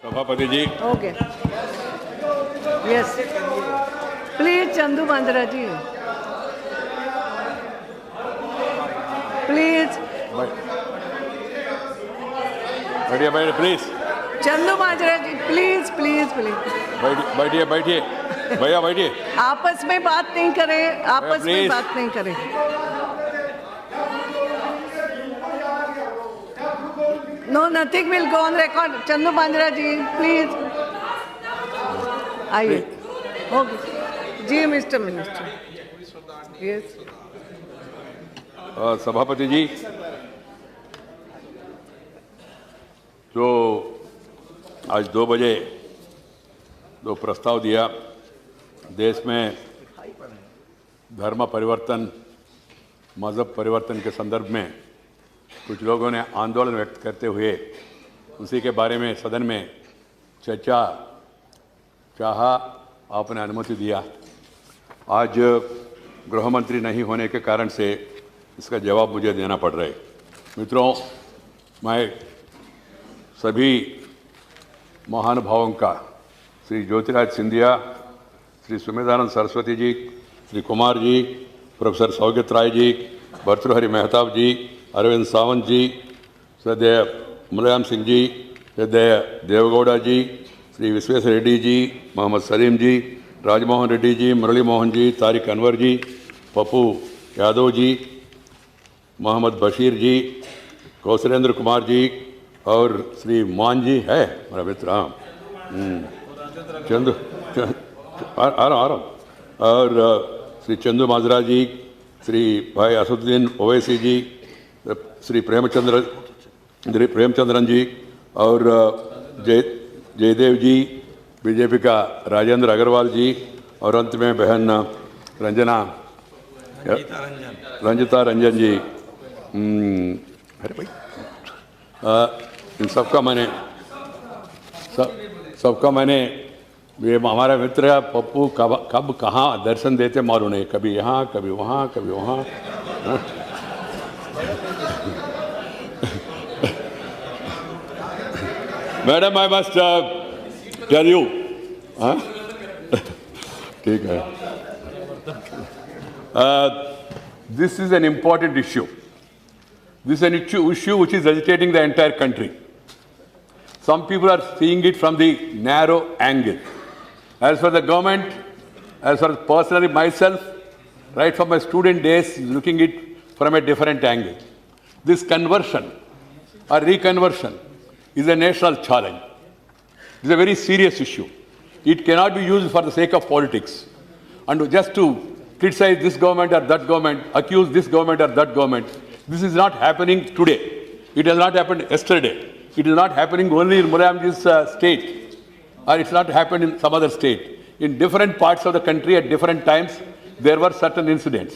सभापति ji. Okay, yes please Chandu Manjra ji, please बैठिए बैठिए please. Chandu Manjra ji please please please बैठिए बैठिए भैया बैठिए। आपस में बात नहीं करें, आपस में बात नहीं करें। No, nothing will go on record. Chandu Manjra ji please आइए। Okay ji mister minister. Yes सभापति जी, जो आज 2 बजे जो प्रस्ताव दिया, देश में धर्म परिवर्तन, मजहब परिवर्तन के संदर्भ में कुछ लोगों ने आंदोलन व्यक्त करते हुए उसी के बारे में सदन में चर्चा चाहा, आपने अनुमति दिया। आज गृह मंत्री नहीं होने के कारण से इसका जवाब मुझे देना पड़ रहा है। मित्रों, मैं सभी महानुभावों का, श्री ज्योतिराज सिंधिया, श्री सुमेधानंद सरस्वती जी, श्री कुमार जी, प्रोफेसर सौगत राय जी, भर्तृहरि मेहताब जी, अरविंद सावंत जी, श्रद्धेय मुलायम सिंह जी, श्रद्धेय देवगौड़ा जी, श्री विश्वेश्वर रेड्डी जी, मोहम्मद सलीम जी, राजमोहन रेड्डी जी, मुरली मोहन जी, तारिक अनवर जी, पप्पू यादव जी, मोहम्मद बशीर जी, कौशलेंद्र कुमार जी और श्री मान जी है मेरा मित्र। हाँ, चंदू आ रहा हूँ। और श्री चंदू माजरा जी, श्री भाई असदुद्दीन ओवैसी जी, श्री प्रेमचंद्रन जी और जयदेव जी, बीजेपी का राजेंद्र अग्रवाल जी और अंत में बहन रंजिता रंजन जी। अरे भाई, इन सबका मैंने ये हमारा मित्र है पप्पू कब कहाँ दर्शन देते मालूम नहीं, कभी यहाँ कभी वहाँ कभी वहाँ। Madam, I must tell you, ठीक है, this is an important issue. This is an issue which is agitating the entire country. Some people are seeing it from the narrow angle. As for the government, as for personally myself, right from my student days, looking it from a different angle. This conversion or reconversion is a national challenge. It's a very serious issue. It cannot be used for the sake of politics and just to criticize this government or that government, accuse this government or that government. This is not happening today. It has not happened yesterday. It is not happening only in Mulayamji's state, or it's not happened in some other state. In different parts of the country at different times, there were certain incidents.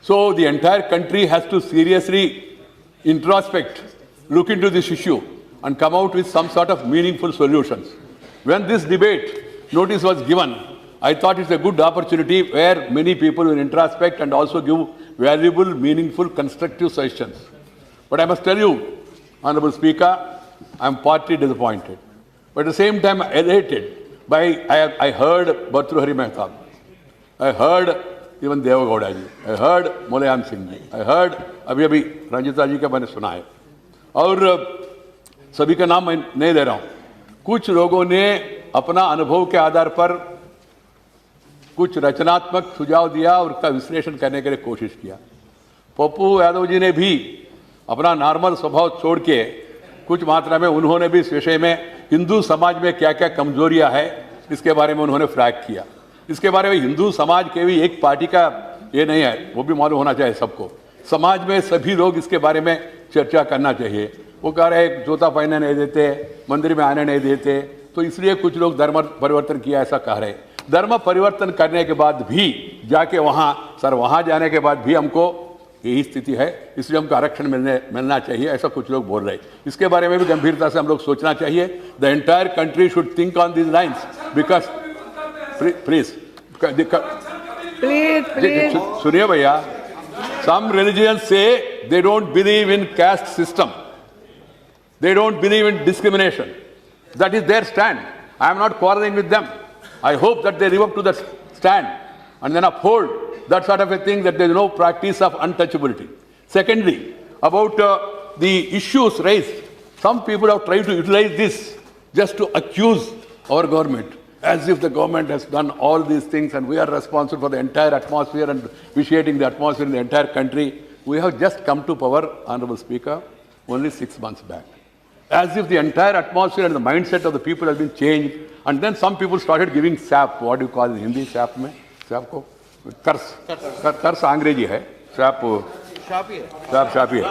So the entire country has to seriously introspect, look into this issue and come out with some sort of meaningful solutions. When this debate notice was given, I thought it's a good opportunity where many people will introspect and also give valuable, meaningful, constructive suggestions. But I must tell you, Honorable Speaker, I am partly disappointed. But at the same time, elated by, I heard Bhartrihari Mehtab. I heard even Devagowda ji. I heard Mulayam Singh ji. I heard अभी रंजिता जी का मैंने सुना है. और सभी का नाम मैं नहीं ले रहा हूँ. कुछ लोगों ने अपना अनुभव के आधार पर कुछ रचनात्मक सुझाव दिया और उसका विश्लेषण करने के लिए कोशिश किया. पप्पू यादव जी ने भी अपना नॉर्मल स्वभाव छोड़ के कुछ मात्रा में उन्होंने भी इस विषय में हिंदू समाज में क्या क्या कमजोरियां है इसके बारे में उन्होंने फ्लैग किया. इसके बारे में हिंदू समाज के भी एक पार्टी का ये नहीं है, वो भी मालूम होना चाहिए सबको. समाज में सभी लोग इसके बारे में चर्चा करना चाहिए. वो कह रहे हैं जूता पहनने नहीं देते, मंदिर में आने नहीं देते, तो इसलिए कुछ लोग धर्म परिवर्तन किया ऐसा कह रहे हैं. धर्म परिवर्तन करने के बाद भी जाके वहां जाने के बाद भी हमको यही स्थिति है, इसलिए हमको आरक्षण मिलना चाहिए, ऐसा कुछ लोग बोल रहे हैं. इसके बारे में भी गंभीरता से हम लोग सोचना चाहिए. The entire country should think on this lines because please सुनिए भैया, सम रिलीजियंस से they don't believe in caste system, they don't believe in discrimination. That is their stand. I am not quarreling with them. I hope that they live up to that stand and then uphold that sort of a thing, that there is no practice of untouchability. Secondly, about the issues raised, some people have tried to utilize this just to accuse our government, as if the government has done all these things and we are responsible for the entire atmosphere and vitiating the atmosphere in the entire country. We have just come to power, Honorable Speaker, only 6 months back. As if the entire atmosphere and the mindset of the people has been changed. And then some people started giving sap. What do you call it in Hindi? Sap mein? Sap ko? Kars. Kars अंग्रेजी है. Sap. Sap shoppe है.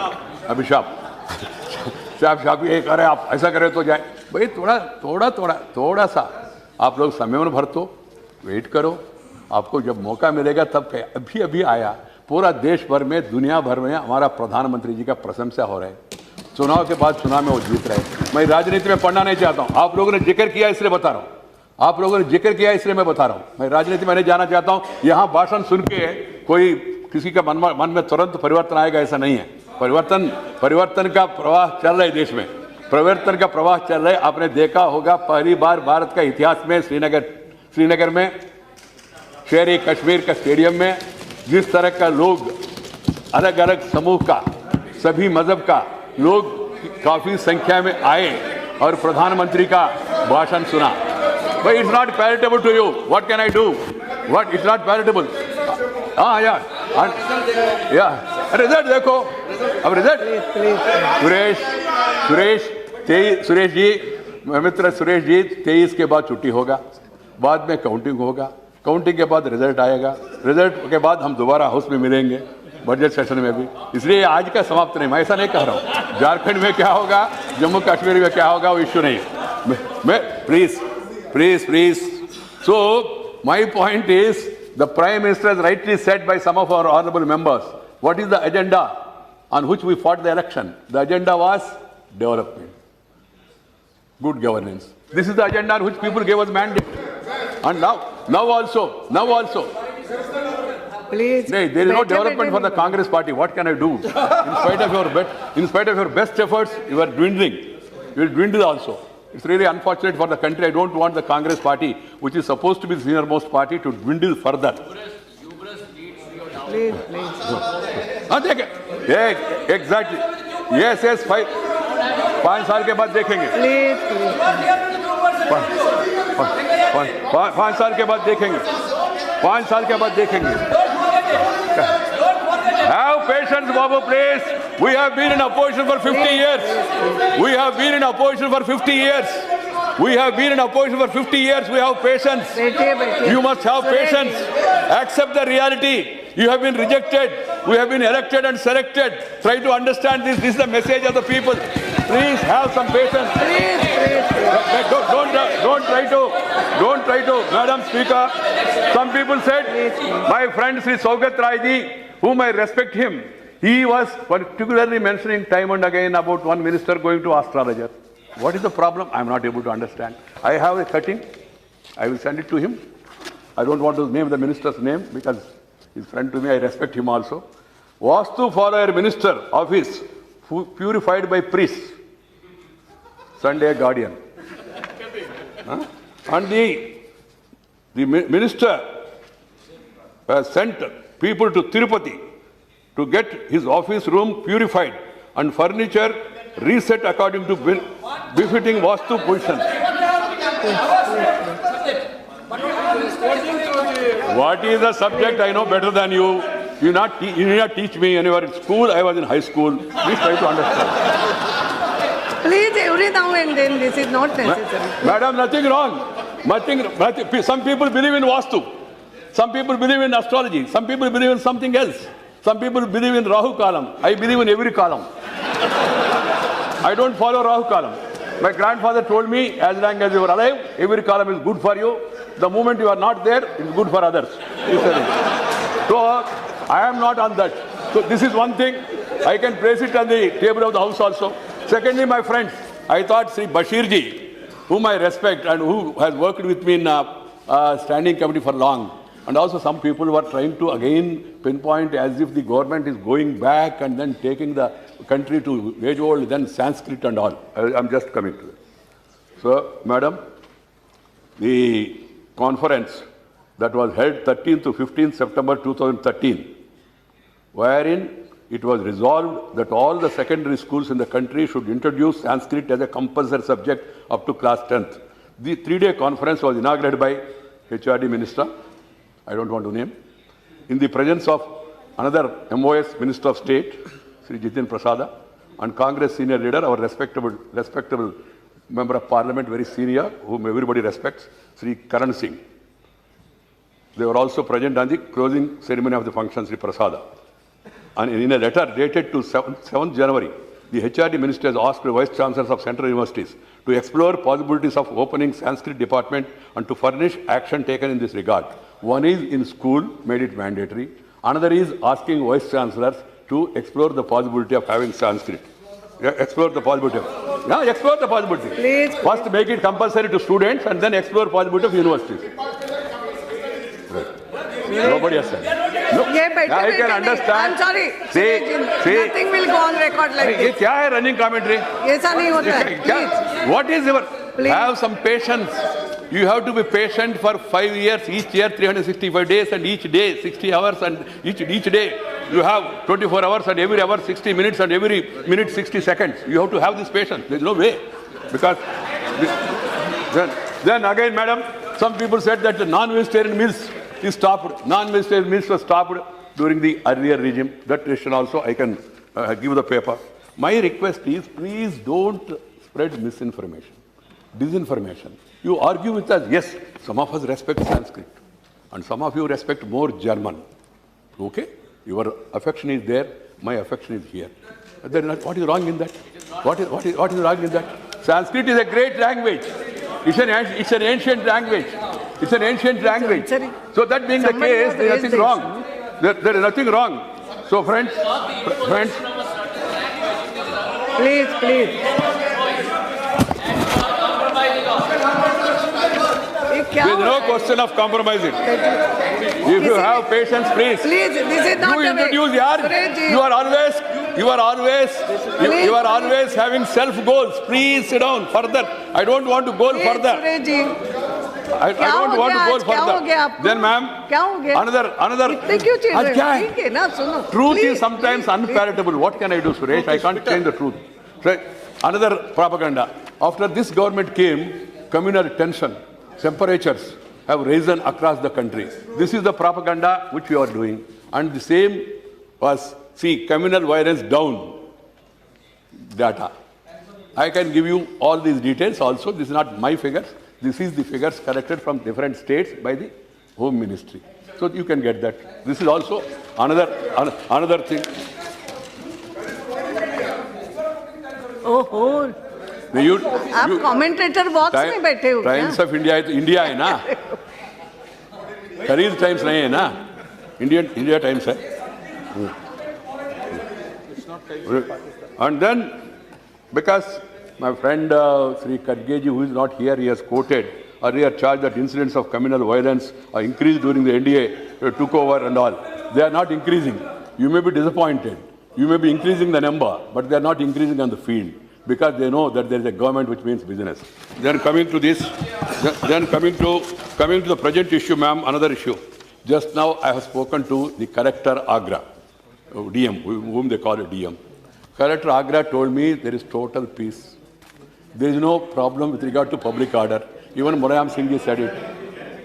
अभिशाप. Sap shoppe है. अरे आप ऐसा करें तो जाए. भाई थोड़ा सा आप लोग समय में भर तो वेट करो. आपको जब मौका मिलेगा तब अभी आया. पूरा देश भर में, दुनिया भर में हमारा प्रधानमंत्री जी का प्रशंसा हो रहा है. चुनाव के बाद चुनाव में वो जीत रहे हैं. मैं राजनीति में पढ़ना नहीं चाहता हूं. आप लोगों ने जिक्र किया इसलिए बता रहा हूं. आप लोगों ने जिक्र किया इसलिए मैं बता रहा हूं. मैं राजनीति में नहीं जाना चाहता हूं. यहां भाषण सुन के कोई किसी का मन में तुरंत परिवर्तन आएगा ऐसा नहीं है. परिवर्तन का प्रवाह चल रहा है देश में. परिवर्तन का प्रवाह चल रहा है. आपने देखा होगा पहली बार भारत का इतिहास में श्रीनगर में शेर कश्मीर का स्टेडियम में जिस तरह का लोग, अलग अलग समूह का, सभी मजहब का लोग काफी संख्या में आए और प्रधानमंत्री का भाषण सुना. But it's not palatable to you. What can I do? What? It's not palatable. हाँ यार. रिजल्ट देखो. अब रिजल्ट. सुरेश जी, मित्र सुरेश जी, 23 के बाद छुट्टी होगा. बाद में काउंटिंग होगा. काउंटिंग के बाद रिजल्ट आएगा. रिजल्ट के बाद हम दोबारा हाउस में मिलेंगे बजट सेशन में भी. इसलिए आज का समाप्त नहीं. मैं ऐसा नहीं कह रहा हूँ. झारखंड में क्या होगा, जम्मू कश्मीर में क्या होगा, वो इश्यू नहीं है. मैं please. So my point is, the Prime Minister has rightly said by some of our honorable members, what is the agenda on which we fought the election? The agenda was development, good governance. This is the agenda on which people gave us mandate. And now also. Please. There is no development for the Congress party. What can I do? In spite of your best efforts, you are dwindling. You will dwindle also. It's really unfortunate for the country. I don't want the Congress party, which is supposed to be the senior-most party, to dwindle further. Please. Exactly. Yes. 5 साल के बाद देखेंगे. Please. 5 साल के बाद देखेंगे. 5 साल के बाद देखेंगे. Have patience, Babu, please. We have been in opposition for 50 years. We have patience. You must have patience. Accept the reality. You have been rejected. We have been elected and selected. Try to understand this. This is the message of the people. Please have some patience. Don't try to. Madam Speaker, some people said, my friend Sri Saugat Rai ji, whom I respect him, he was particularly mentioning time and again about one minister going to astrologer. What is the problem? I am not able to understand. I have a cutting. I will send it to him. I don't want to name the minister's name because he's friend to me. I respect him also. Vastu follower minister office purified by priests. Sunday Guardian. And the minister has sent people to Tirupati to get his office room purified and furniture reset according to befitting Vastu position. What is the subject? I know better than you. You need not teach me. When you were in school, I was in high school. Please try to understand. Please, every now and then, this is not necessary. Madam, nothing wrong. Nothing. Some people believe in Vastu. Some people believe in astrology. Some people believe in something else. Some people believe in Rahu Kalam. I believe in every column. I don't follow Rahu Kalam. My grandfather told me, as long as you are alive, every column is good for you. The moment you are not there, it is good for others. So, I am not on that. So, this is one thing. I can place it on the table of the house also. Secondly, my friends, I thought Sri Bashir ji, whom I respect and who has worked with me in standing committee for long, and also some people were trying to again pinpoint as if the government is going back and then taking the country to age old, then Sanskrit and all. I'm just coming to it. So, Madam, the conference that was held 13th to 15th September 2013, wherein it was resolved that all the secondary schools in the country should introduce Sanskrit as a compulsory subject up to class 10th. The 3-day conference was inaugurated by HRD Minister, I don't want to name, in the presence of another MOS Minister of State, Sri Jitin Prasada, and Congress senior leader, our respectable member of Parliament, very senior, whom everybody respects, Sri Karan Singh. They were also present on the closing ceremony of the function, Sri Prasada. And in a letter dated to 7th January, the HRD Minister has asked the Vice Chancellors of Central Universities to explore possibilities of opening Sanskrit department and to furnish action taken in this regard. One is in school, made it mandatory. Another is asking Vice Chancellors to explore the possibility of having Sanskrit. Explore the possibility of. Yeah, explore the possibility. Please. First make it compulsory to students and then explore possibility of universities. Right. Nobody has said. No. I can understand. I'm sorry. See, nothing will go on record like ये this. क्या है running commentary? ऐसा नहीं होता है. Please. What is your? Please. Have some patience. You have to be patient for 5 years, each year 365 days, and each day 60 hours, and each day you have 24 hours, and every hour 60 minutes, and every minute 60 seconds. You have to have this patience. There is no way, because then again, madam, some people said that the non-vegetarian meals is stopped. Non-vegetarian meals were stopped during the earlier regime. That question also I can give the paper. My request is, please don't spread misinformation, disinformation. You argue with us. Yes, some of us respect Sanskrit, and some of you respect more German. Okay? Your affection is there, my affection is here. What is wrong in that? What is wrong in that? Sanskrit is a great language. It's an ancient language. It's an ancient language. So that being the case, there is nothing wrong. There is nothing wrong. So friends, Please. there is no question of compromising. If you have patience, please. Please, this is not You the introduce way. yaar. Sureshji. You are always having self goals. Please sit down further. I don't want to go further. I don't want to go further. Then, ma'am, another. आज क्या है? Truth is sometimes unpalatable. What can I do, Suresh? I can't change the truth. So, another propaganda. After this government came, communal tension, temperatures have risen across the country. This is the propaganda which we are doing. And the same was, see, communal violence down data. I can give you all these details also. This is not my figures. This is the figures collected from different states by the Home Ministry. So you can get that. This is also another thing. ओहो, आप commentator box में बैठे हो क्या? Times of India तो India है ना, खरीद टाइम्स नहीं है ना, इंडिया टाइम्स है. And then, because my friend Sri Kadgeji, who is not here, he has quoted earlier charged that incidents of communal violence are increased during the NDA took over and all. They are not increasing. You may be disappointed. You may be increasing the number, but they are not increasing on the field because they know that there is a government which means business. Then coming to this, then coming to the present issue, ma'am, another issue. Just now I have spoken to the Collector Agra, DM, whom they call a DM. Collector Agra told me there is total peace. There is no problem with regard to public order. Even Mulayam Singh said it.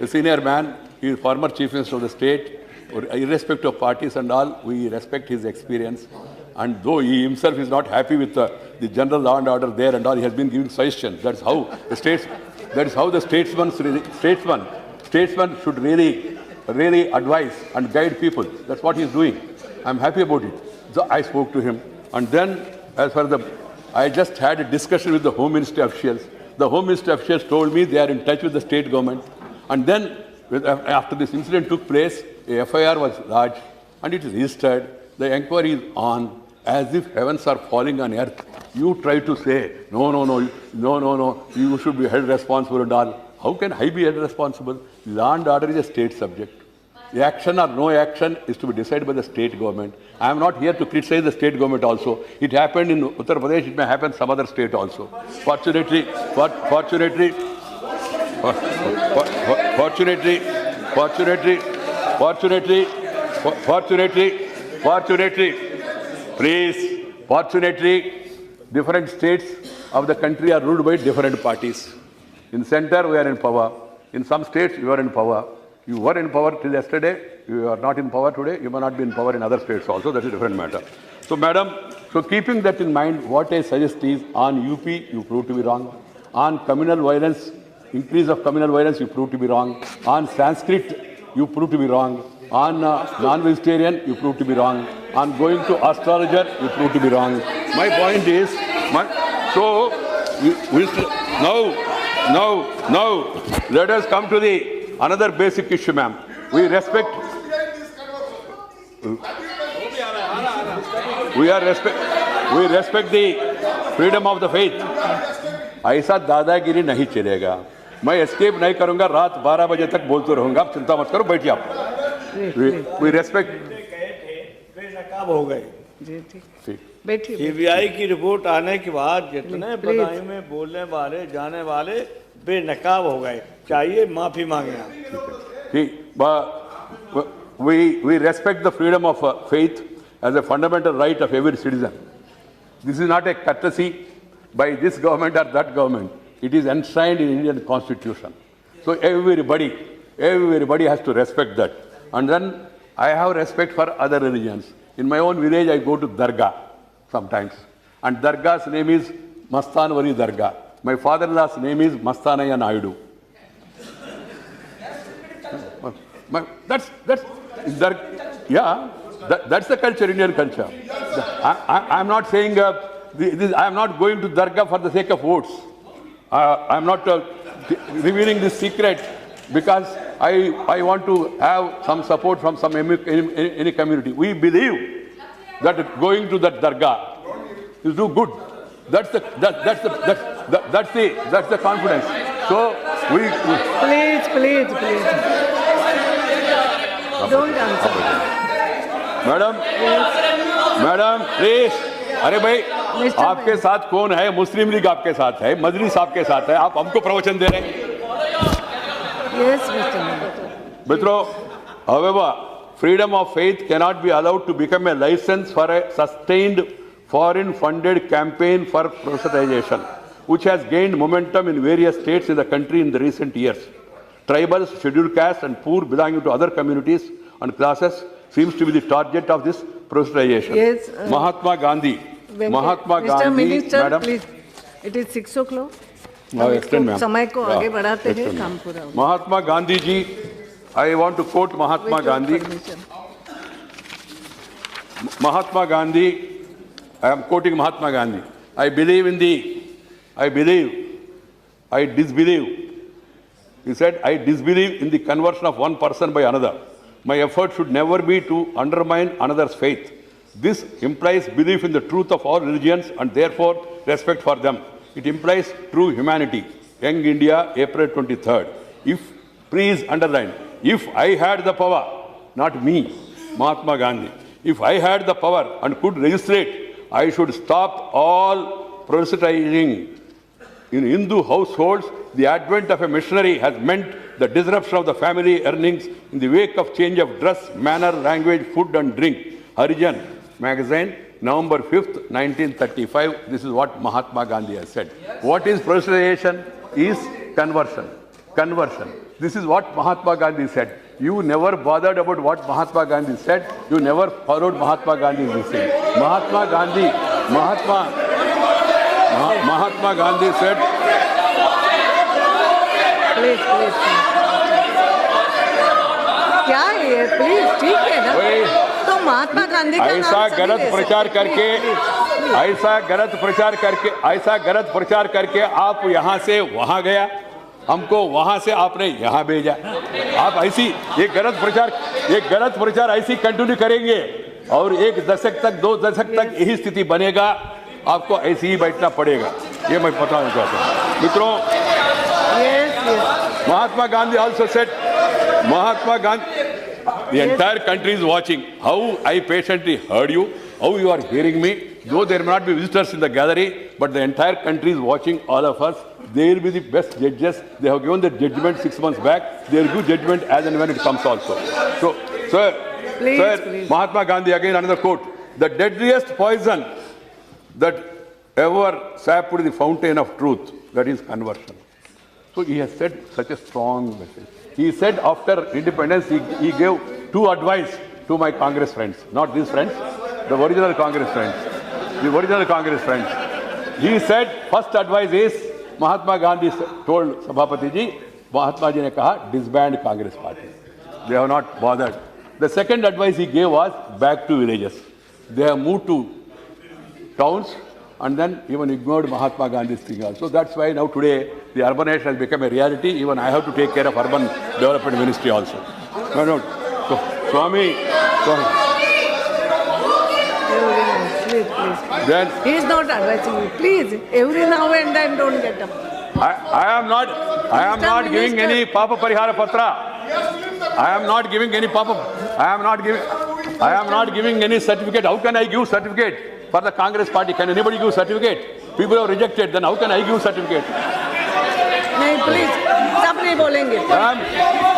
A senior man, he is former Chief Minister of the state. Irrespective of parties and all, we respect his experience. And though he himself is not happy with the general law and order there and all, he has been giving suggestions. That's how the statesman should really advise and guide people. That's what he is doing. I'm happy about it. So I spoke to him. And then, I just had a discussion with the Home Ministry officials. The Home Ministry officials told me they are in touch with the state government. And then, after this incident took place, a FIR was lodged and it is registered. The inquiry is on, as if heavens are falling on earth. You try to say, no, you should be held responsible and all. How can I be held responsible? Law and order is a state subject. action or no action is to be decided by the state government. I am not here to criticize the state government also. It happened in Uttar Pradesh, it may happen some other state also. Fortunately, different states of the country are ruled by different parties. In center, we are in power. In some states, you are in power. You were in power till yesterday. You are not in power today. You may not be in power in other states also. That's a different matter. So, madam, so keeping that in mind, what I suggest is on UP, you prove to be wrong. On communal violence, increase of communal violence, you prove to be wrong. On Sanskrit, you prove to be wrong. On non-vegetarian, you prove to be wrong. On going to astrologer, you prove to be wrong. My point is, now, let us come to the another basic issue, ma'am. We respect the freedom of the faith. ऐसा दादागिरी नहीं चलेगा. मैं escape नहीं करूंगा. रात 12 बजे तक बोलते रहूंगा. आप चिंता मत करो. बैठिए आप. We respect. बेनकाब हो गए. जी ठीक. बैठिए. सीबीआई की रिपोर्ट आने के बाद जितने बदायूं में बोलने वाले जाने वाले बेनकाब हो गए. चाहिए माफी मांगे. We respect the freedom of faith as a fundamental right of every citizen. This is not a courtesy by this government or that government. It is enshrined in Indian Constitution. So everybody has to respect that. And then I have respect for other religions. In my own village, I go to Dargah sometimes. And Dargah's name is Mastanwari Dargah. My father-in-law's name is Mastanaya Naidu. That's the culture, Indian culture. I'm not saying I'm not going to Dargah for the sake of votes. I'm not revealing this secret because I want to have some support from any community. We believe that going to that Dargah is do good. That's the confidence. So we Please. Don't answer. Madam please. अरे भाई, आपके साथ कौन है? मुस्लिम league आपके साथ है, मजलिस आपके साथ है, आप हमको प्रवचन दे रहे हैं. Yes, Mr. मित्रों, however, freedom of faith cannot be allowed to become a license for a sustained foreign-funded campaign for proselytization, which has gained momentum in various states in the country in the recent years. Tribals, scheduled castes, and poor belonging to other communities and classes seems to be the target of this proselytization. Yes, Mahatma Gandhi. Mr. Minister, madam. please. It is 6 o'clock. Extend, ma'am. समय को आगे बढ़ाते हैं. Extend, काम पूरा. Mahatma Gandhi ji, I want to quote Mahatma Gandhi. Mahatma Gandhi, I am quoting Mahatma Gandhi. I disbelieve. He said, I disbelieve in the conversion of one person by another. My effort should never be to undermine another's faith. This implies belief in the truth of all religions and therefore respect for them. It implies true humanity. Young India, April 23rd. Please underline, if I had the power, not me, Mahatma Gandhi, if I had the power and could legislate, I should stop all proselytizing. In Hindu households, the advent of a missionary has meant the disruption of the family earnings in the wake of change of dress, manner, language, food and drink. Harijan magazine, November 5th, 1935. This is what Mahatma Gandhi has said. What is proselytization? Is conversion. This is what Mahatma Gandhi said. You never bothered about what Mahatma Gandhi said. You never followed Mahatma Gandhi's message. Mahatma Gandhi said. Please. क्या है ये? Please, ठीक है ना? तो महात्मा गांधी का ऐसा गलत प्रचार करके आप यहाँ से वहाँ गया, हमको वहाँ से आपने यहाँ भेजा. आप ऐसी ये गलत प्रचार ऐसी कंटिन्यू करेंगे और 1 दशक तक 2 दशक तक यही स्थिति बनेगा. आपको ऐसे ही बैठना पड़ेगा. ये मैं बताना चाहता हूँ. मित्रों, Mahatma Gandhi also said, The entire country is watching how I patiently heard you, how you are hearing me. Though there may not be visitors in the gallery, but the entire country is watching all of us. They will be the best judges. They have given their judgment 6 months back. They will give judgment as and when it comes also. So, sir, Please. Mahatma Gandhi, again another quote. The deadliest poison that ever sapped the fountain of truth, that is conversion. So he has said such a strong message. He said after independence, he gave 2 advice to my Congress friends, not these friends, the original Congress friends. The original Congress friends. He said, first advice is, Mahatma Gandhi told Sabhapati ji, Mahatma ji ne kaha, disband Congress party. They have not bothered. The second advice he gave was back to villages. They have moved to towns and then even ignored Mahatma Gandhi's thing also. That's why now today the urbanization has become a reality. Even I have to take care of urban development ministry also. No. So, Swami. Please. Then He is not advising you. Please, every now and then don't get up. I am not giving any Papa Parihara Patra. I am not giving any any certificate. How can I give certificate for the Congress party? Can anybody give certificate? People have rejected. Then how can I give certificate? नहीं, please, सब नहीं बोलेंगे.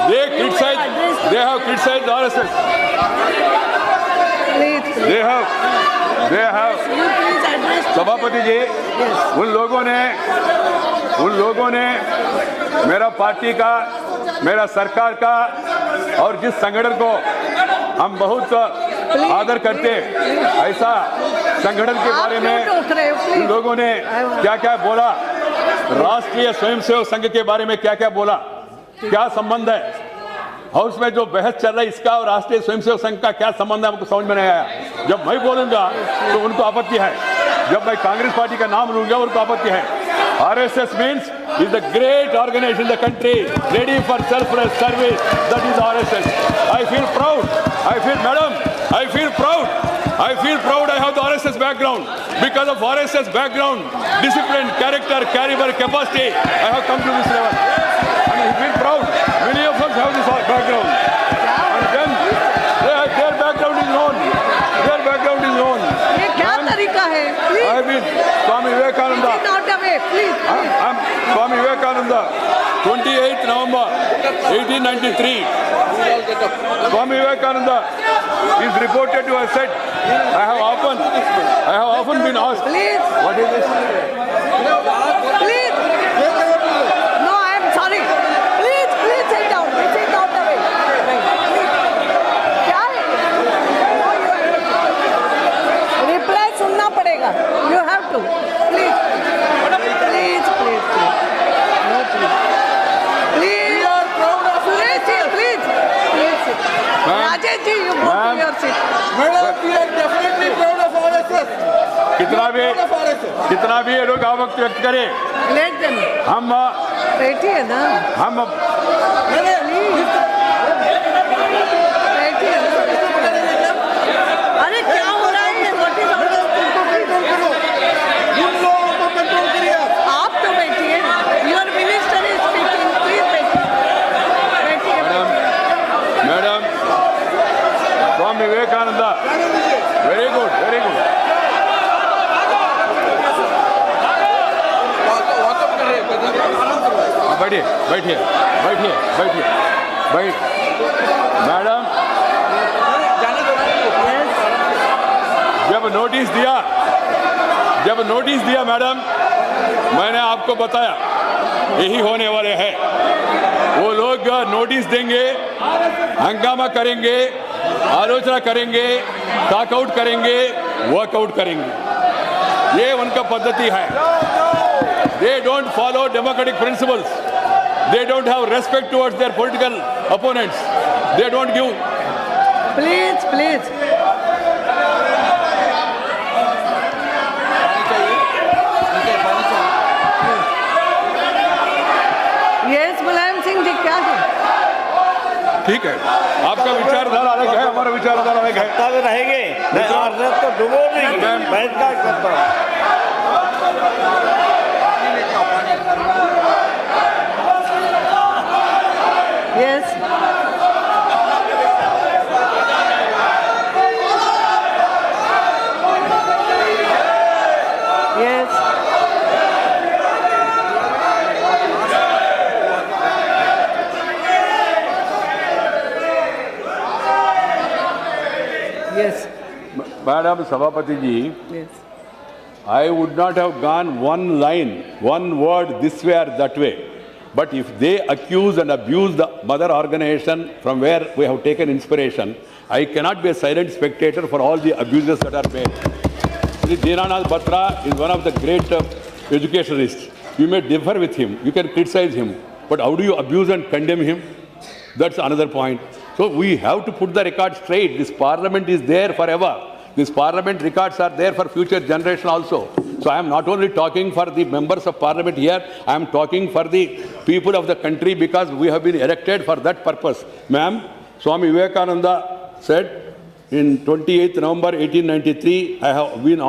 They have criticized the RSS. Please. They have. You please address. सभापति जी, उन लोगों ने मेरा party का, मेरा सरकार का और जिस संगठन को हम बहुत आदर करते, ऐसा संगठन के बारे में उन लोगों ने क्या-क्या बोला, राष्ट्रीय स्वयंसेवक संघ के बारे में क्या-क्या बोला, क्या संबंध है, हाउस में जो बहस चल रहा है इसका और राष्ट्रीय स्वयंसेवक संघ का क्या संबंध है, हमको समझ में नहीं आया. जब मैं बोलूंगा तो उनको आपत्ति है, जब मैं कांग्रेस पार्टी का नाम लूंगा उनको आपत्ति है. RSS means is the great organization in the country ready for selfless service. That is RSS. I feel proud. I feel proud. I have the RSS background. Because of RSS background, discipline, character, caliber, capacity, I have come to this level. And I feel proud. Many of us have this background. And then their background is known. ये क्या तरीका है? Please. I have been Swami Vivekananda. Sit out away, please. I'm Swami Vivekananda, 28th November 1893. Swami Vivekananda is reported to have said, I have often been asked, Please. what is this? Please. No, I am sorry. Please sit down. Sit out away. Please. क्या है? No, you have to. Reply सुनना पड़ेगा. You have to. Please. No, please. Please. Suresh ji, please. Rajesh ji, you go to your seat. Madam, we are definitely proud of RSS. कितना भी ये लोग आवक व्यक्त करें, Let them. हम बैठिए ना. बैठिए ना. अरे क्या हो रहा है? What is all this? इन लोगों को कंट्रोल करिए आप. आप तो बैठिए. Your minister is speaking. Please बैठिए. Madam Swami Vivekananda, very good. बैठिए. मैडम, जब नोटिस दिया मैडम, मैंने आपको बताया यही होने वाले हैं. वो लोग नोटिस देंगे, हंगामा करेंगे, आलोचना करेंगे, टॉकआउट करेंगे, वर्कआउट करेंगे. ये उनका पद्धति है. They don't follow democratic principles. They don't have respect towards their political opponents. They don't give. Please. Yes, Mulayam Singh ji क्या है? ठीक है, आपका विचारधारा अलग है, हमारा विचारधारा अलग है. तब रहेंगे. मैं RSS को डुबो नहीं, बहिष्कार करता हूँ. Yes. Madam Sabapati ji, Yes. I would not have gone one line, one word this way or that way. But if they accuse and abuse the mother organization from where we have taken inspiration, I cannot be a silent spectator for all the abuses that are made. Sri Dinanath Batra is one of the great educationalists. You may differ with him, you can criticize him, but how do you abuse and condemn him? That's another point. So we have to put the record straight. This parliament is there forever. These parliament records are there for future generation also. So I am not only talking for the members of parliament here, I am talking for the people of the country because we have been elected for that purpose. Ma'am, Swami Vivekananda said in 28th November 1893, I have been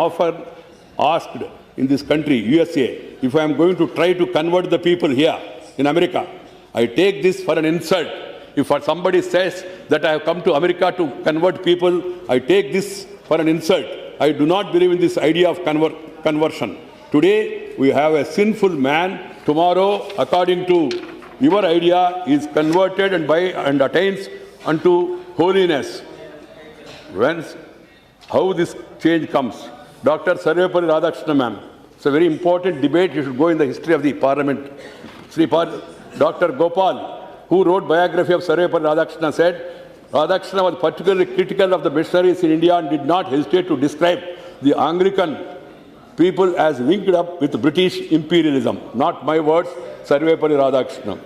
asked in this country, USA, if I am going to try to convert the people here in America. I take this for an insult. If somebody says that I have come to America to convert people, I take this for an insult. I do not believe in this idea of conversion. Today, we have a sinful man. Tomorrow, according to your idea, is converted and attains unto holiness. Whence, how this change comes? Dr. Sarvepalli Radhakrishnan, ma'am. It's a very important debate. You should go in the history of the parliament. Dr. Gopal, who wrote biography of Sarvepalli Radhakrishnan, said, Radhakrishnan was particularly critical of the missionaries in India and did not hesitate to describe the Anglican people as linked up with British imperialism. Not my words, Sarvepalli Radhakrishnan.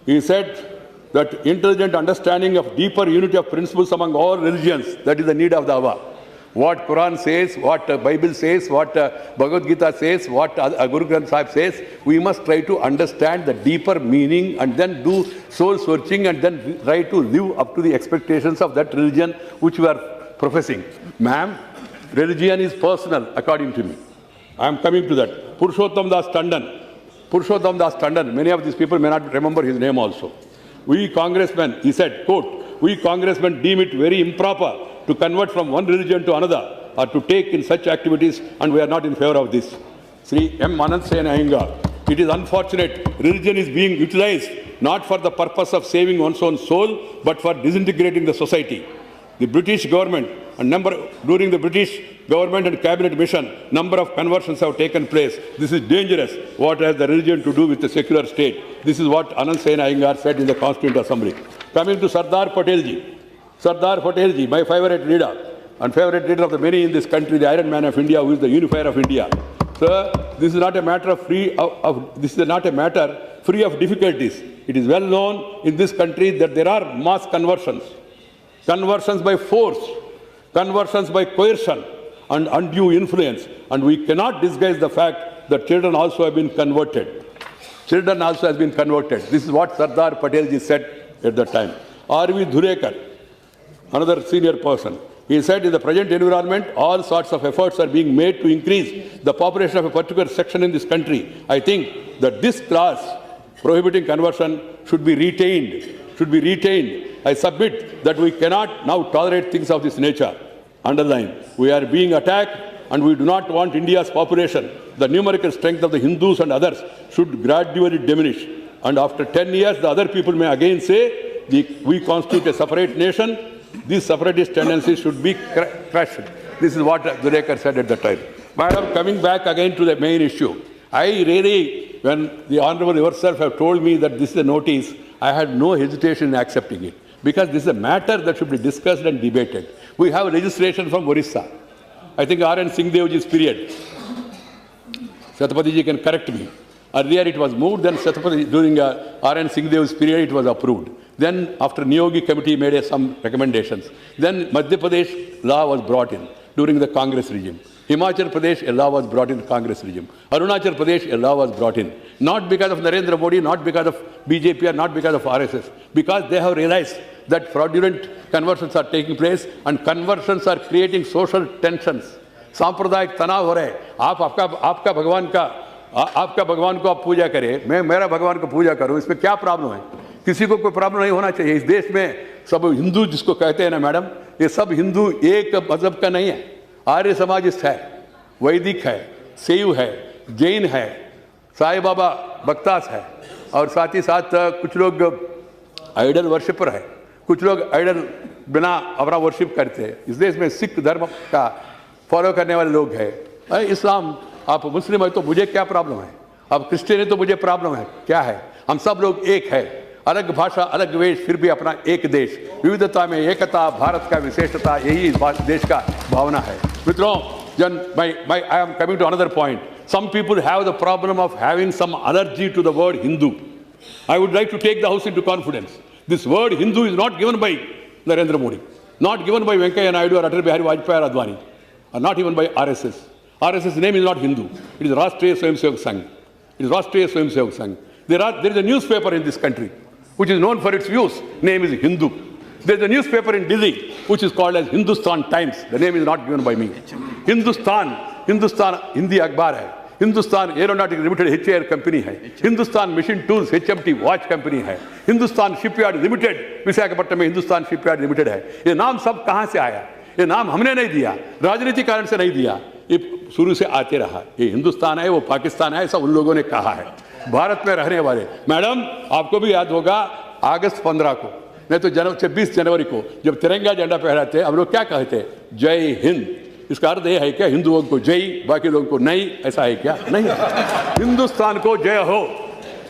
He said that intelligent understanding of deeper unity of principles among all religions, that is the need of the hour. What Quran says, what Bible says, what Bhagavad Gita says, what Guru Granth Sahib says, we must try to understand the deeper meaning and then do soul searching and then try to live up to the expectations of that religion which we are professing. Ma'am, religion is personal according to me. I am coming to that. Purushottam Das Tandon. Purushottam Das Tandon, many of these people may not remember his name also. We congressmen, he said, quote, we congressmen deem it very improper to convert from one religion to another or to take in such activities, and we are not in favor of this. Sri M. Anant Sen Iyengar. It is unfortunate religion is being utilized not for the purpose of saving one's own soul, but for disintegrating the society. The British government, during the British government and cabinet mission, number of conversions have taken place. This is dangerous. What has the religion to do with the secular state? This is what Anant Sen Iyengar said in the Constituent Assembly. Coming to Sardar Patelji. Sardar Patelji, my favorite leader, and favorite leader of the many in this country, the Iron Man of India, who is the unifier of India. Sir, this is not a matter free of difficulties. It is well known in this country that there are mass conversions. Conversions by force, conversions by coercion and undue influence. And we cannot disguise the fact that children also have been converted. Children also have been converted. This is what Sardar Patelji said at that time. R.V. Dhurekar, another senior person, he said in the present environment, all sorts of efforts are being made to increase the population of a particular section in this country. I think that this clause prohibiting conversion should be retained. I submit that we cannot now tolerate things of this nature. Underline, we are being attacked and we do not want India's population, the numerical strength of the Hindus and others should gradually diminish. And after 10 years, the other people may again say, we constitute a separate nation. These separatist tendencies should be crushed. This is what Dhurekar said at the time. Madam, coming back again to the main issue, I really, when the Honorable yourself have told me that this is a notice, I had no hesitation in accepting it. Because this is a matter that should be discussed and debated. We have legislation from Orissa. I think R.N. Singhdeoji's period. Shatrapati ji can correct me. Earlier it was moved, then during R.N. Singhdeoji's period it was approved. Then after Niyogi committee made some recommendations. Then Madhya Pradesh law was brought in during the Congress regime. Himachal Pradesh, a law was brought in the Congress regime. Arunachal Pradesh, a law was brought in. Not because of Narendra Modi, not because of BJP, or not because of RSS. Because they have realized that fraudulent conversions are taking place and conversions are creating social tensions. सांप्रदायिक तनाव हो रहे हैं. आपका भगवान को आप पूजा करें, मैं मेरा भगवान को पूजा करूं, इसमें क्या प्रॉब्लम है? किसी को कोई प्रॉब्लम नहीं होना चाहिए. इस देश में सब हिंदू जिसको कहते हैं ना मैडम, ये सब हिंदू एक मजहब का नहीं है. आर्य समाजिस्ट है, वैदिक है, शैव है, जैन है, साईं बाबा बक्तास है, और साथ ही साथ कुछ लोग आइडल वर्शिपर है, कुछ लोग आइडल बिना अपना वर्शिप करते हैं. इस देश में सिख धर्म का फॉलो करने वाले लोग हैं। अरे इस्लाम, आप मुस्लिम है तो मुझे क्या प्रॉब्लम है, आप क्रिश्चियन है तो मुझे प्रॉब्लम है, क्या है? हम सब लोग एक है, अलग भाषा अलग वेश, फिर भी अपना एक देश, विविधता में एकता, भारत का विशेषता, यही इस देश का भावना है। मित्रों, I am coming to another point. Some people have the problem of having some allergy to the word Hindu. I would like to take the House into confidence. This word Hindu is not given by Narendra Modi, not given by Venkaiah Naidu or Atal Bihari Vajpayee or Advani, or not even by RSS. RSS name is not Hindu. It is Rashtriya Swayamsevak Sangh. It is Rashtriya Swayamsevak Sangh. There is a newspaper in this country which is known for its views. Name is Hindu. There is a newspaper in Delhi which is called as Hindustan Times. The name is not given by me. Hindustan Hindi Akhbar hai. Hindustan Aeronautics Limited HAL company है, Hindustan Machine Tools HMT watch company है, Hindustan Shipyard Limited Visakhapatnam में Hindustan Shipyard Limited है। ये नाम सब कहाँ से आया? ये नाम हमने नहीं दिया, राजनीतिक कारण से नहीं दिया, ये शुरू से आते रहा। ये हिंदुस्तान है, वो पाकिस्तान है, ऐसा उन लोगों ने कहा है। भारत में रहने वाले, मैडम आपको भी याद होगा अगस्त 15 को, नहीं तो 26 जनवरी को जब तिरंगा झंडा फहराते हम लोग क्या कहते? जय हिंद। इसका अर्थ यह है क्या हिंदुओं को जय, बाकी लोगों को नहीं, ऐसा है क्या? नहीं। हिंदुस्तान को जय हो,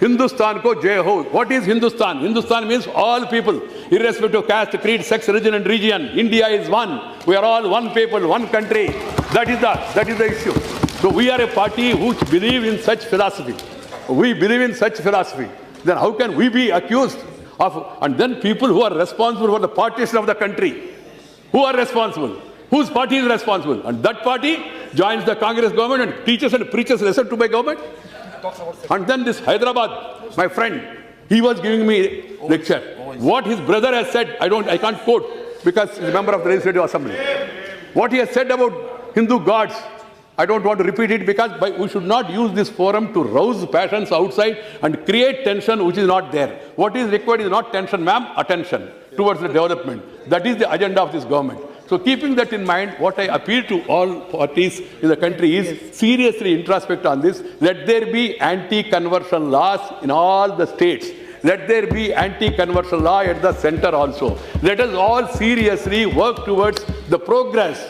हिंदुस्तान को जय हो। What is Hindustan? Hindustan means all people, irrespective of caste, creed, sex, religion and region. India is one. We are all one people, one country. That is the issue. So we are a party which believe in such philosophy. We believe in such philosophy. Then how can we be accused of? And then people who are responsible for the partition of the country, who are responsible? Whose party is responsible? And that party joins the Congress government and teaches and preaches lesson to my government. And then this Hyderabad, my friend, he was giving me lecture. What his brother has said, I can't quote because he's a member of the Legislative Assembly. What he has said about Hindu gods, I don't want to repeat it because we should not use this forum to rouse passions outside and create tension which is not there. What is required is not tension, ma'am, attention towards the development. That is the agenda of this government. So keeping that in mind, what I appeal to all parties in the country is seriously introspect on this. Let there be anti-conversion laws in all the states. Let there be anti-conversion law at the center also. Let us all seriously work towards the progress.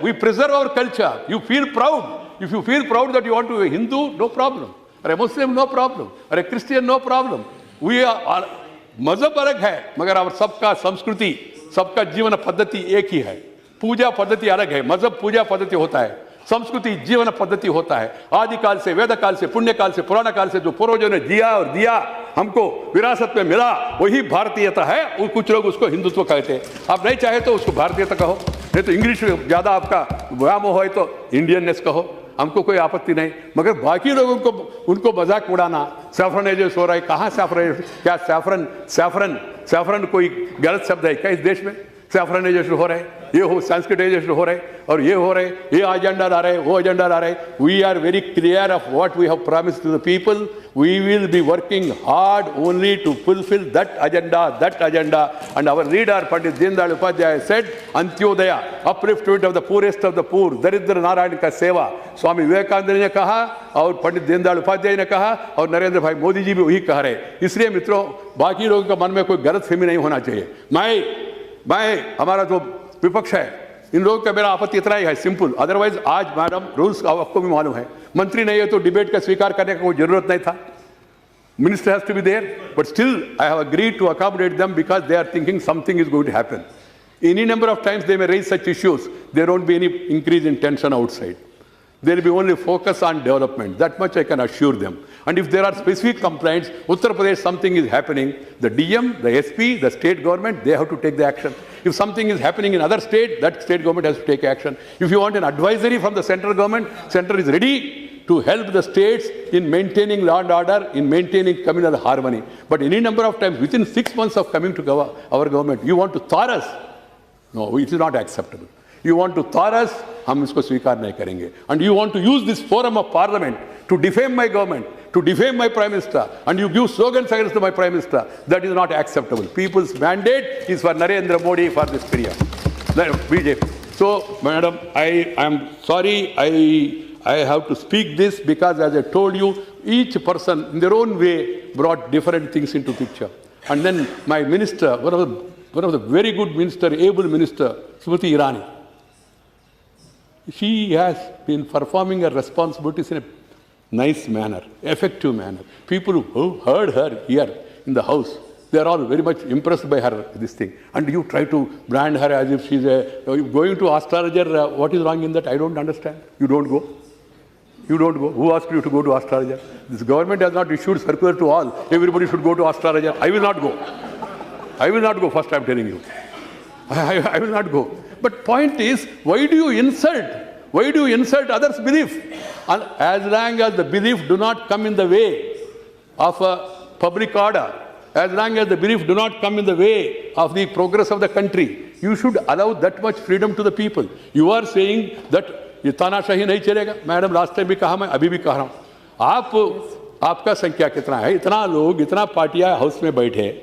We preserve our culture. You feel proud. If you feel proud that you want to be a Hindu, no problem. Or a Muslim, no problem. Or a Christian, no problem. We are मजहब अलग है, मगर अब सबका संस्कृति, सबका जीवन पद्धति एक ही है। पूजा पद्धति अलग है, मजहब पूजा पद्धति होता है, संस्कृति जीवन पद्धति होता है। आदिकाल से, वेद काल से, पुण्य काल से, पुराना काल से जो पूर्वजों ने जिया और दिया हमको विरासत में मिला, वही भारतीयता है। और कुछ लोग उसको हिंदुत्व कहते हैं। आप नहीं चाहे तो उसको भारतीयता कहो, नहीं तो इंग्लिश में ज्यादा आपका व्यामोह है तो इंडियननेस कहो, हमको कोई आपत्ति नहीं। मगर बाकी लोगों को उनको मजाक उड़ाना, सैफ्रनाइजेशन हो रहा है, कहाँ सैफ्रनाइजेशन? क्या सैफरन कोई गलत शब्द है क्या इस देश में? सैफ्रनाइजेशन हो रहा है, ये हो संस्कृताइजेशन हो रहा है, और ये हो रहे, ये एजेंडा ला रहे, वो एजेंडा ला रहे। We are very clear of what we have promised to the people. We will be working hard only to fulfill that agenda. And our leader Pandit Deendayal Upadhyaya said, Antyodaya, upliftment of the poorest of the poor, Daridra Narayan ka seva. Swami Vivekananda ने कहा और पंडित दीनदयाल उपाध्याय ने कहा और नरेंद्र भाई मोदी जी भी वही कह रहे। इसलिए मित्रों, बाकी लोगों के मन में कोई गलतफहमी नहीं होना चाहिए। मैं हमारा जो विपक्ष है, इन लोगों का मेरा आपत्ति इतना ही है, सिंपल। अदरवाइज आज मैडम रूल्स आपको भी मालूम है, मंत्री नहीं है तो डिबेट का स्वीकार करने का कोई जरूरत नहीं था। Minister has to be there, but still I have agreed to accommodate them because they are thinking something is going to happen. Any number of times they may raise such issues, there won't be any increase in tension outside. There will be only focus on development. That much I can assure them. And if there are specific complaints, Uttar Pradesh something is happening, the DM, the SP, the state government, they have to take the action. If something is happening in other state, that state government has to take action. If you want an advisory from the central government, center is ready to help the states in maintaining law and order, in maintaining communal harmony. But any number of times, within 6 months of coming to our government, you want to tar us. No, it is not acceptable. You want to tar us, हम इसको स्वीकार नहीं करेंगे. And you want to use this forum of parliament to defame my government, to defame my prime minister, and you give slogans against my prime minister. That is not acceptable. People's mandate is for Narendra Modi for this period. BJP. So, madam, I am sorry. I have to speak this because, as I told you, each person in their own way brought different things into picture. And then my minister, one of the very good minister, able minister, Smriti Irani. she has been performing her responsibilities in a nice manner, effective manner. People who heard her here in the House, they are all very much impressed by her, this thing. And you try to brand her as if she's going to astrologer. What is wrong in that? I don't understand. You don't go. You don't go. Who asked you to go to astrologer? This government has not issued circular to all. Everybody should go to astrologer. I will not go. I will not go. First, I'm telling you. I will not go. But point is, why do you insult? Why do you insult others' belief? And as long as the belief do not come in the way of a public order, as long as the belief do not come in the way of the progress of the country, you should allow that much freedom to the people. You are saying that ये तानाशाही नहीं चलेगा. Madam last time भी कहा, मैं अभी भी कह रहा हूँ. आपका संख्या कितना है? इतना लोग, इतना पार्टियां हाउस में बैठे.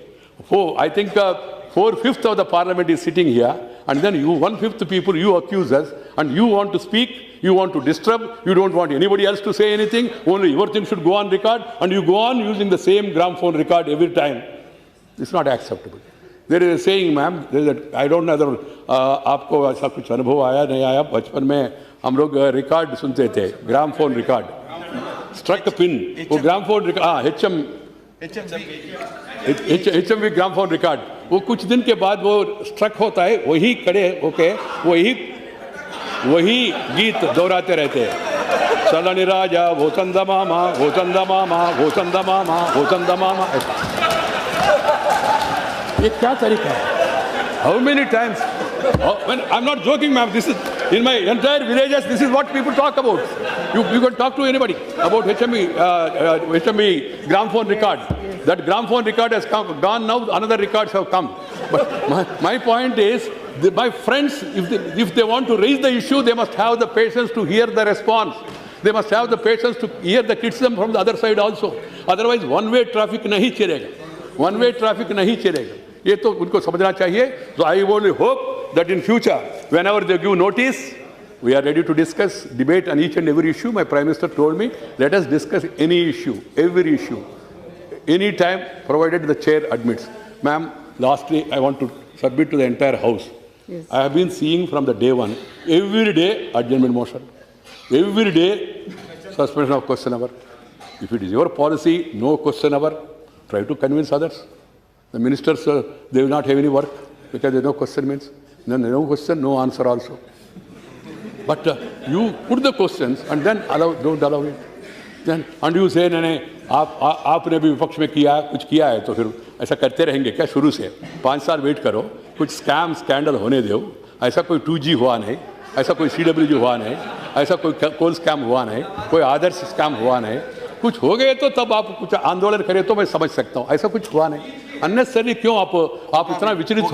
I think 4/5 of the parliament is sitting here, and then you 1/5 people you accuse us, and you want to speak, you want to disturb, you don't want anybody else to say anything. Only your thing should go on record, and you go on using the same gramophone record every time. It's not acceptable. There is a saying, ma'am, I don't know whether आपको ऐसा कुछ अनुभव आया नहीं आया. बचपन में हम लोग रिकॉर्ड सुनते थे, ग्रामफोन रिकॉर्ड, स्ट्रक पिन, वो gramophone record, HMV gramophone record, वो कुछ दिन के बाद वो स्ट्रक होता है, वही खड़े होके वही गीत दोहराते रहते हैं. चलनी राजा वो चंदा मामा, वो चंदा मामा, वो चंदा मामा, वो चंदा मामा. ये क्या तरीका है? How many times? I'm not joking, ma'am. This is in my entire villages. This is what people talk about. You can talk to anybody about HMV gramophone record. That gramophone record has gone now. Another records have come. But my point is, my friends, if they want to raise the issue, they must have the patience to hear the response. They must have the patience to hear the criticism from the other side also. Otherwise, one-way traffic नहीं चलेगा. One-way traffic नहीं चलेगा. ये तो उनको समझना चाहिए. So I only hope that in future, whenever they give notice, we are ready to discuss, debate on each and every issue. My Prime Minister told me, let us discuss any issue, every issue, any time, provided the chair admits. Ma'am, lastly, I want to submit to the entire House. Yes. I have been seeing from the day one, every day adjournment motion, every day suspension of question hour. If it is your policy, no question hour, try to convince others. The ministers, they will not have any work because there is no question means. Then no question, no answer also. But you put the questions and then don't allow it. Then, and you say, नहीं, आपने भी विपक्ष में कुछ किया है, तो फिर ऐसा करते रहेंगे क्या? शुरू से 5 साल वेट करो, कुछ स्कैंडल होने दो. ऐसा कोई 2G हुआ नहीं, ऐसा कोई CWG हुआ नहीं, ऐसा कोई कोल स्कैम हुआ नहीं, कोई आदर्श स्कैम हुआ नहीं. कुछ हो गए तो तब आप कुछ आंदोलन करें तो मैं समझ सकता हूँ. ऐसा कुछ हुआ नहीं. अननेसेसरी क्यों आप इतना विचलित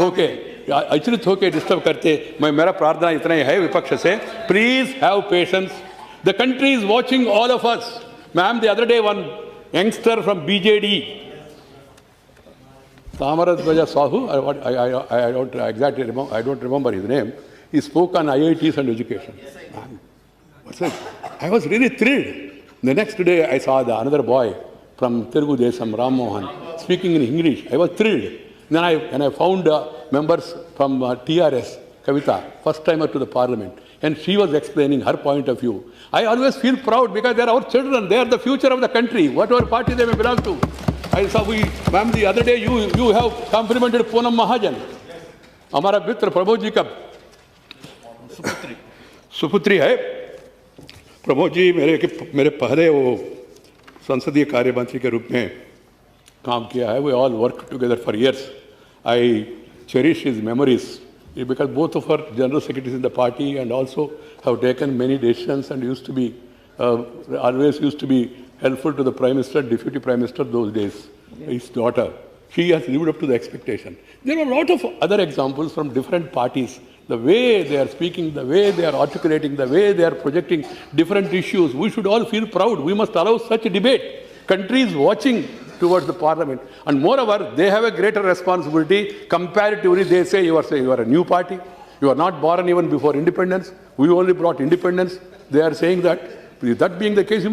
होके डिस्टर्ब करते? मेरा प्रार्थना इतना ही है विपक्ष से, please have patience. The country is watching all of us. Ma'am, the other day one youngster from BJD, Tamarajwaja Sahu, I don't remember his name. He spoke on IITs and education. I was really thrilled. The next day I saw another boy from Telugu Desam, Ram Mohan, speaking in English. I was thrilled. Then I found members from TRS, Kavita, first timer to the parliament, and she was explaining her point of view. I always feel proud because they are our children. They are the future of the country, whatever party they may belong to. I saw ma'am, the other day you have complimented Poonam Mahajan. हमारा मित्र प्रमोद जी का सुपुत्री है. प्रमोद जी मेरे पहले वो संसदीय कार्य मंत्री के रूप में काम किया है. We all worked together for years. I cherish his memories because both of our general secretaries in the party and also have taken many decisions and always used to be helpful to the Prime Minister, Deputy Prime Minister those days. Yes. His daughter, she has lived up to the expectation. There are a lot of other examples from different parties. The way they are speaking, the way they are articulating, the way they are projecting different issues, we should all feel proud. We must allow such a debate. Countries watching towards the parliament. And moreover, they have a greater responsibility. Comparatively, they say you are a new party. You are not born even before independence. We only brought independence. They are saying that being the case,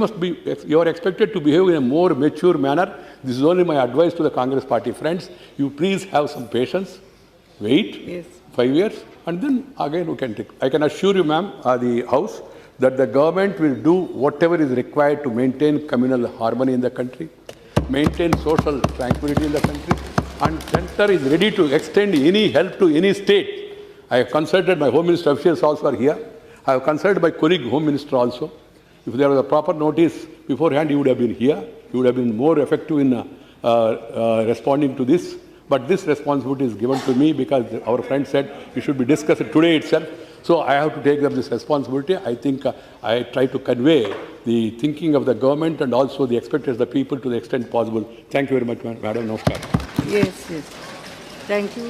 you are expected to behave in a more mature manner. This is only my advice to the Congress party friends. You please have some patience. wait Yes. 5 years, and then again we can take. I can assure you, ma'am, the House, that the government will do whatever is required to maintain communal harmony in the country, maintain social tranquility in the country, and Center is ready to extend any help to any state. I have consulted my Home Minister officials also are here. I have consulted my colleague Home Minister also. If there was a proper notice beforehand, he would have been here. He would have been more effective in responding to this. But this responsibility is given to me because our friend said it should be discussed today itself. So I have to take up this responsibility. I think I try to convey the thinking of the government and also the expectations of the people to the extent possible. Thank you very much, Madam. Namaskar. Yes, yes. Thank you.